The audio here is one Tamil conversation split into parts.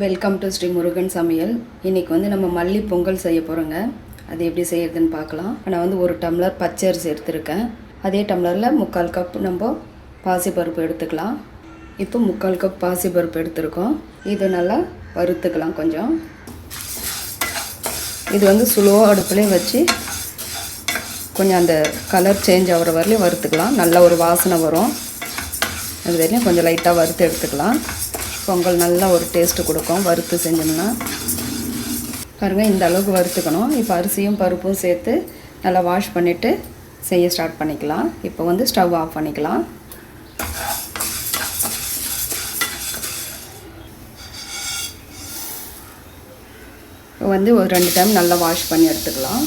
வெல்கம் டு ஸ்ரீ முருகன் சமையல். இன்றைக்கி வந்து நம்ம மல்லி பொங்கல் செய்ய போகிறோங்க. அது எப்படி செய்யறதுன்னு பார்க்கலாம். நான் வந்து 1 டம்ளர் பச்சை அரிசி எடுத்துருக்கேன். அதே டம்ளரில் 3/4 கப் நம்ம பாசிப்பருப்பு எடுத்துக்கலாம். இப்போ 3/4 கப் பாசிப்பருப்பு எடுத்துருக்கோம். இது நல்லா வறுத்துக்கலாம். கொஞ்சம் இது வந்து ஸ்லோ அடுப்புலேயே வச்சு கொஞ்சம் அந்த கலர் சேஞ்ச் ஆகிற வரலையும் வறுத்துக்கலாம். நல்ல ஒரு வாசனை வரும். அது வரையும் கொஞ்சம் லைட்டாக வறுத்து எடுத்துக்கலாம். பொங்கல் நல்லா ஒரு டேஸ்ட்டு கொடுக்கும் வறுத்து செஞ்சோம்னா. பாருங்கள், இந்த அளவுக்கு வறுத்துக்கணும். இப்போ அரிசியும் பருப்பும் சேர்த்து நல்லா வாஷ் பண்ணிவிட்டு செய்ய ஸ்டார்ட் பண்ணிக்கலாம். இப்போ வந்து ஸ்டவ் ஆஃப் பண்ணிக்கலாம். இப்போ வந்து ஒரு 2 டைம் நல்லா வாஷ் பண்ணி எடுத்துக்கலாம்.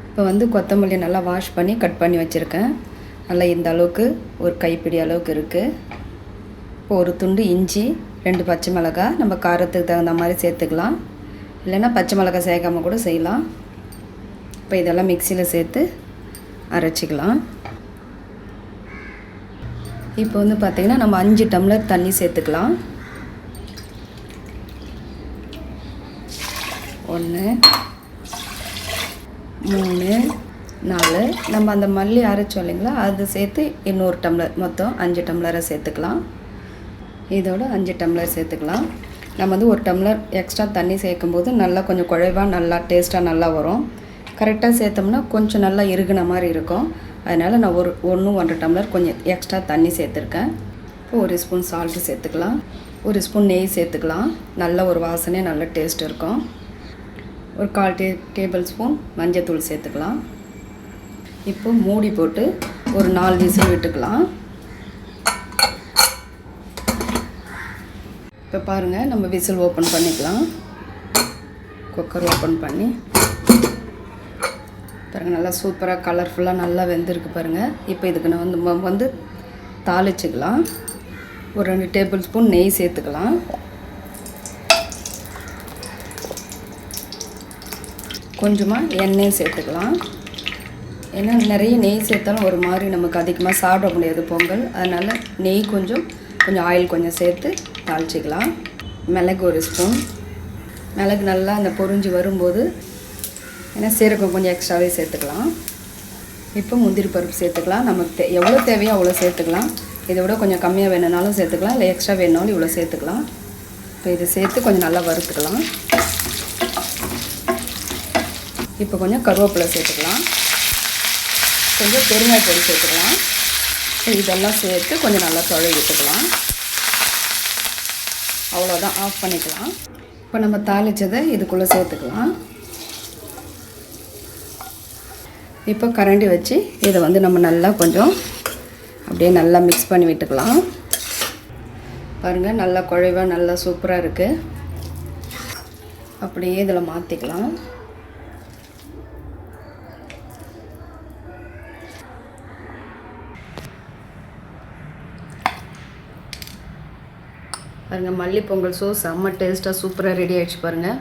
இப்போ வந்து கொத்தமல்லி நல்லா வாஷ் பண்ணி கட் பண்ணி வச்சுருக்கேன். நல்லா இந்த அளவுக்கு ஒரு கைப்பிடி அளவுக்கு இருக்குது. இப்போ ஒரு துண்டு இஞ்சி, 2 பச்சை மிளகாய் நம்ம காரத்துக்கு தகுந்த மாதிரி சேர்த்துக்கலாம். இல்லைன்னா பச்சை மிளகாய் சேர்க்காமல் கூட செய்யலாம். இப்போ இதெல்லாம் மிக்சியில் சேர்த்து அரைச்சிக்கலாம். இப்போ வந்து பார்த்திங்கன்னா நம்ம 5 டம்ளர் தண்ணி சேர்த்துக்கலாம். 1 3 4 நம்ம அந்த மல்லி அரைச்சோம் இல்லைங்களா, அது சேர்த்து இன்னொரு டம்ளர், மொத்தம் 5 டம்ளரை சேர்த்துக்கலாம். இதோட 5 டம்ளர் சேர்த்துக்கலாம். நம்ம வந்து 1 டம்ளர் எக்ஸ்ட்ரா தண்ணி சேர்க்கும்போது நல்லா கொஞ்சம் குழைவாக நல்லா டேஸ்ட்டாக நல்லா வரும். கரெக்டாக சேர்த்தோம்னா கொஞ்சம் நல்லா இறுகின மாதிரி இருக்கும். அதனால் நான் 1.5 டம்ளர் கொஞ்சம் எக்ஸ்ட்ரா தண்ணி சேர்த்துருக்கேன். இப்போ 1 ஸ்பூன் சால்ட்டு சேர்த்துக்கலாம். 1 ஸ்பூன் நெய் சேர்த்துக்கலாம். நல்ல ஒரு வாசனையாக நல்ல டேஸ்ட் இருக்கும். ஒரு 1/4 டேபிள் ஸ்பூன் மஞ்சத்தூள் சேர்த்துக்கலாம். இப்போ மூடி போட்டு ஒரு 4 விசில் விட்டுக்கலாம். இப்போ பாருங்கள், நம்ம விசில் ஓப்பன் பண்ணிக்கலாம். குக்கர் ஓப்பன் பண்ணி பாருங்கள், நல்லா சூப்பராக கலர்ஃபுல்லாக நல்லா வெந்திருக்கு பாருங்கள். இப்போ இதுக்கு நம்ம வந்து தாளிச்சிக்கலாம். ஒரு 2 டேபிள் ஸ்பூன் நெய் சேர்த்துக்கலாம். கொஞ்சமாக எண்ணெய் சேர்த்துக்கலாம். ஏன்னா நிறைய நெய் சேர்த்தாலும் ஒரு மாதிரி நமக்கு அதிகமாக சாப்பிட முடியாது பொங்கல். அதனால் நெய் கொஞ்சம் ஆயில் கொஞ்சம் சேர்த்து தாளிச்சிக்கலாம். மிளகு 1 ஸ்பூன். மிளகு நல்லா அந்த பொரிஞ்சு வரும்போது ஏன்னா சீரகம் கொஞ்சம் எக்ஸ்ட்ராவே சேர்த்துக்கலாம். இப்போ முந்திரி பருப்பு சேர்த்துக்கலாம். நமக்கு எவ்வளோ தேவையோ அவ்வளோ சேர்த்துக்கலாம். இதை விட கொஞ்சம் கம்மியாக வேணுனாலும் சேர்த்துக்கலாம், இல்லை எக்ஸ்ட்ரா வேணுனாலும் இவ்வளோ சேர்த்துக்கலாம். இப்போ இதை சேர்த்து கொஞ்சம் நல்லா வறுத்துக்கலாம். இப்போ கொஞ்சம் கருவேப்பிலை சேர்த்துக்கலாம். கொஞ்சம் பெருங்காய பொடி சேர்த்துக்கலாம். இதெல்லாம் சேர்த்து கொஞ்சம் நல்லா தொலை விட்டுக்கலாம். அவ்வளோதான், ஆஃப் பண்ணிக்கலாம். இப்போ நம்ம தாளித்ததை இதுக்குள்ளே சேர்த்துக்கலாம். இப்போ கரண்டி வச்சு இதை வந்து நம்ம நல்லா கொஞ்சம் அப்படியே நல்லா மிக்ஸ் பண்ணி விட்டுக்கலாம். பாருங்கள், நல்லா குழைவாக நல்லா சூப்பராக இருக்குது. அப்படியே இதில் மாற்றிக்கலாம். பாருங்கள், மல்லி பொங்கல் செம்ம டேஸ்ட்டாக சூப்பராக ரெடி ஆகிடுச்சு பாருங்கள்.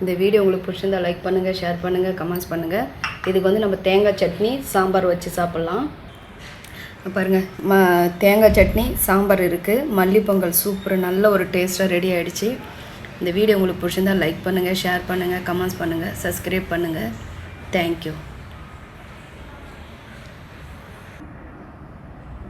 இந்த வீடியோ உங்களுக்கு பிடிச்சிருந்தா லைக் பண்ணுங்கள், ஷேர் பண்ணுங்கள், கமெண்ட்ஸ் பண்ணுங்கள். இதுக்கு வந்து நம்ம தேங்காய் சட்னி சாம்பார் வச்சு சாப்பிட்லாம். பாருங்கள், தேங்காய் சட்னி சாம்பார் இருக்குது. மல்லி பொங்கல் சூப்பர் நல்ல ஒரு டேஸ்ட்டாக ரெடி ஆகிடுச்சு. இந்த வீடியோ உங்களுக்கு பிடிச்சிருந்தா லைக் பண்ணுங்கள், ஷேர் பண்ணுங்கள், கமெண்ட்ஸ் பண்ணுங்கள், சப்ஸ்கிரைப் பண்ணுங்கள். தேங்க்யூ.